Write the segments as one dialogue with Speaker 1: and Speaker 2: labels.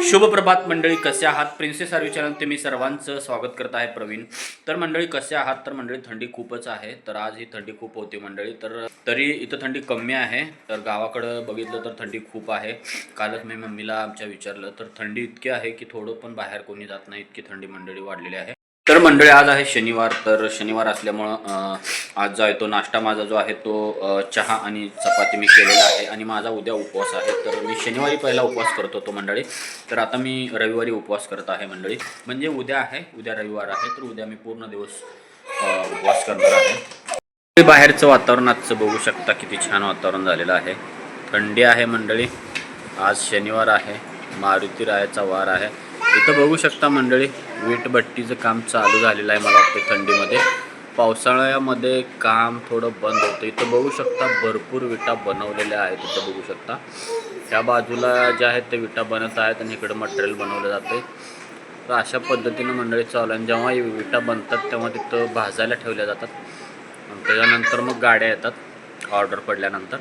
Speaker 1: शुभ प्रभात मंडळी, कसे आहात? प्रिन्सेस आरवी चॅनल मी सर्वांचं स्वागत करत आहे. प्रवीण. तर मंडळी कसे आहात? तर मंडळी थंडी खूपच आहे. तर आज ही थंडी खूप होती मंडळी. तर तरी इथं थंडी कमी आहे. तर गावाकडं बघितलं तर थंडी खूप आहे. कालच मी मम्मीला आमच्या विचारलं तर थंडी इतकी आहे की थोडं पण बाहेर कोणी जात नाही, इतकी थंडी मंडळी वाढलेली आहे. तर मंडळी आज आहे शनिवार. तर शनिवार असल्यामुळं आज जो आहे तो नाश्ता माझा जो आहे तो चहा आणि चपाती मी केलेला आहे आणि माझा उद्या उपवास आहे. तर मी शनिवारी पहिला उपवास करत होतो मंडळी. तर आता मी रविवारी उपवास करत आहे मंडळी. म्हणजे उद्या रविवार आहे. तर उद्या मी पूर्ण दिवस उपवास करणार आहे. बाहेरचं वातावरण आजचं बघू शकता, किती छान वातावरण झालेलं आहे. थंडी आहे मंडळी. आज शनिवार आहे, मारुती रायाचा वार आहे. इथं बघू शकता मंडळी, वीटभट्टीचं काम चालू झालेलं आहे. मला वाटतं थंडीमध्ये, पावसाळ्यामध्ये काम थोडं बंद होतं. इथं बघू शकता भरपूर विटा बनवलेल्या आहेत. इथं बघू शकता त्या बाजूला ज्या आहेत ते विटा बनत आहेत आणि इकडं मटेरियल बनवलं जाते. तर अशा पद्धतीनं मंडळी चालू आहे. जेव्हा विटा बनतात तेव्हा तिथं भाजायला ठेवल्या जातात आणि त्याच्यानंतर मग गाड्या येतात ऑर्डर पडल्यानंतर.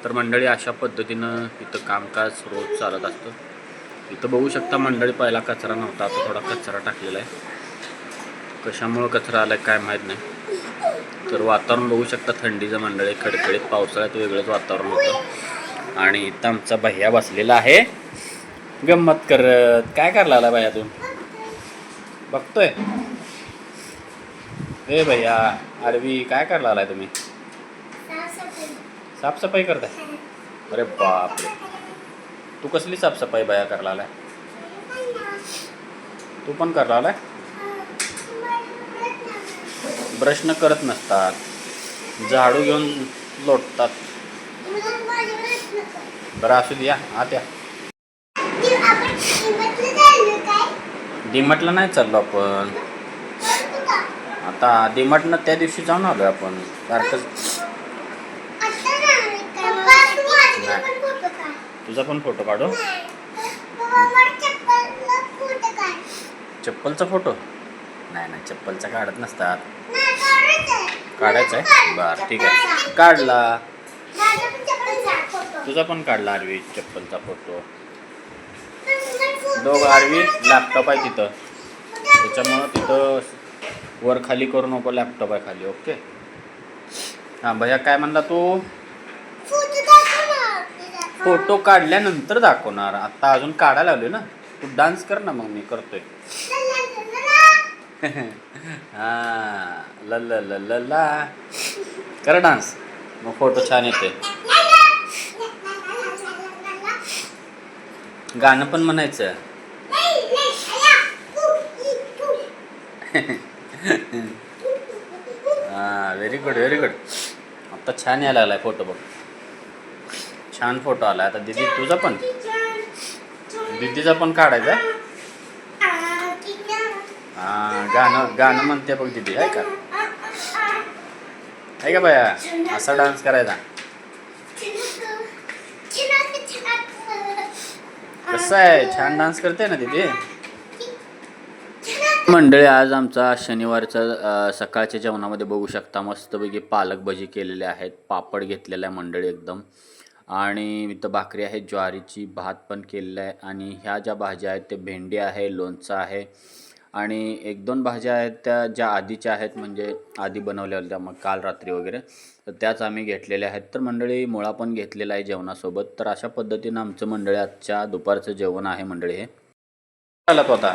Speaker 1: तर मंडळी अशा पद्धतीनं इथं कामकाज रोज चालत असतं. इथं बघू शकता मंडळी, पहिला कचरा नव्हता, आता थोडा कचरा टाकलेला आहे. कशामुळं कचरा आला आहे काय माहीत नाही. तर वातावरण बघू शकता थंडीचं मंडळी, खडखडीत. पावसाळ्यात वेगळंच वातावरण होतं. आणि इथं आमचा भैया बसलेला आहे गंमत करत. काय करायला आला भैया तू? बघतोय हे भैया आरवी, काय करायला आलाय तुम्ही? साफसफाई करताय? अरे बापरे, तू कसली साफसफाई भैया करायला आलाय? तू पण करायला आलाय? ब्रशनं करत नसतात, झाडू घेऊन लोटतात. बरं असू द्या. आत्या डीमार्टला नाही चाललो आपण आता. डीमार्टनं त्या दिवशी जाऊन आलो आपण. सारखंच तुझा पण फोटो काढू? चप्पलचा फोटो? नाही, चप्पलचा काढत नसतात. काढायचा आहे? बरं ठीक आहे, काढला. तुझा पण काढला आरवी चप्पलचा फोटो. दोघं. आरवी लॅपटॉप आहे तिथं, त्याच्यामुळं तिथं वर खाली करू नको, लॅपटॉप आहे खाली. ओके. हां भैया, काय म्हणला तू? फोटो काढल्यानंतर दाखवणार, आता अजून काढायला लावले ना. तू डान्स कर ना, मग मी करतोय. हां ल ल ला कर डान्स, मग फोटो छान येते. गाणं पण म्हणायचं. हां व्हेरी गुड व्हेरी गुड. आता छान यायला लागलाय फोटो बघ, छान फोटो आला. आता दीदी तुझा पण, दीदीचा पण काढायचा. हां गाणं म्हणते बघ दीदी, आहे का? आहे का बाया? असा डान्स करायचा. कसं आहे, छान डान्स करते ना दीदी. मंडळी आज आमचा शनिवारचा सकाळच्या जेवणामध्ये बघू शकता मस्तपैकी पालक भजी केलेले आहेत, पापड घेतलेला आहे मंडळी एकदम, आणि इथं भाकरी आहे ज्वारीची, भात पण केलेला आहे. आणि ह्या ज्या भाज्या आहेत ते भेंडी आहे, लोणचं आहे, आणि एक दोन भाज्या आहेत त्या ज्या आधीच्या आहेत, म्हणजे आधी बनवल्या होत्या मग काल रात्री वगैरे, तर त्याच आम्ही घेतलेल्या आहेत. तर मंडळी मुळा पण घेतलेला आहे जेवणासोबत. तर अशा पद्धतीनं आमचं मंडळी आजच्या दुपारचं जेवण आहे मंडळी. हे आला तो आता,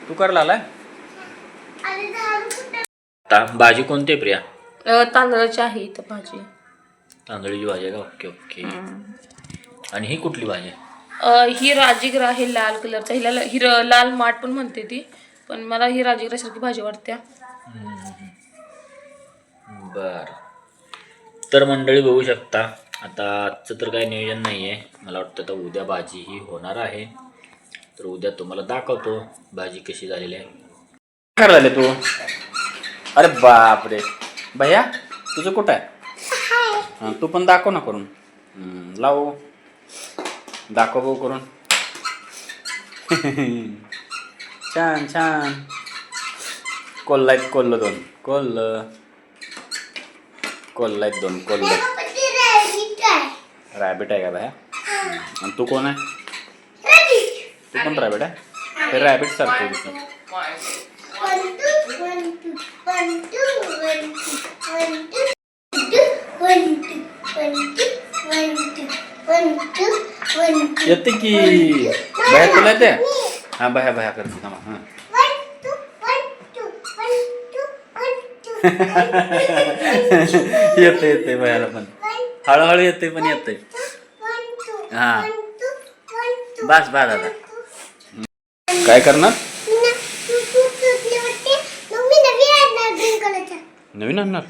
Speaker 1: तू करायला आलाय? भाजी कोणती आहे प्रिया?
Speaker 2: तांदळाची आहे इथं भाजी.
Speaker 1: तांदळीची भाजी आहे का? Okay okay. आणि ही कुठली भाजी?
Speaker 2: ही राजगिरा आहे लाल कलरचा. हिला लाल माठ पण म्हणते ती, पण मला ही राजगिरासारखी भाजी वाटते.
Speaker 1: बर. तर मंडळी बघू शकता, आता आजचं तर काही नियोजन नाही आहे. मला वाटतं तर उद्या भाजी ही होणार आहे. तर उद्या तुम्हाला दाखवतो भाजी कशी झालेली आहे. काय करायला तू? अरे बापरे भैया, तुझं कुठं आहे? हां तू पण दाखव ना करून. लाव, दाखव बघू करून. छान छान. कोल्हा आहेत, कोल्ह दोन, कोल्हा आहेत दोन, कोल्ह. रॅबिट आहे का भैया? आणि तू कोण आहे? तू पण रॅबिट आहे? हे रॅबिट सारखं दिसतं. येते की बाया तुला येते? हा बाया बाया करते थांबा. हां येते येते बायाला पण हळूहळू येते पण येते. हा बस बस आता काय करणार? नवीन आणणार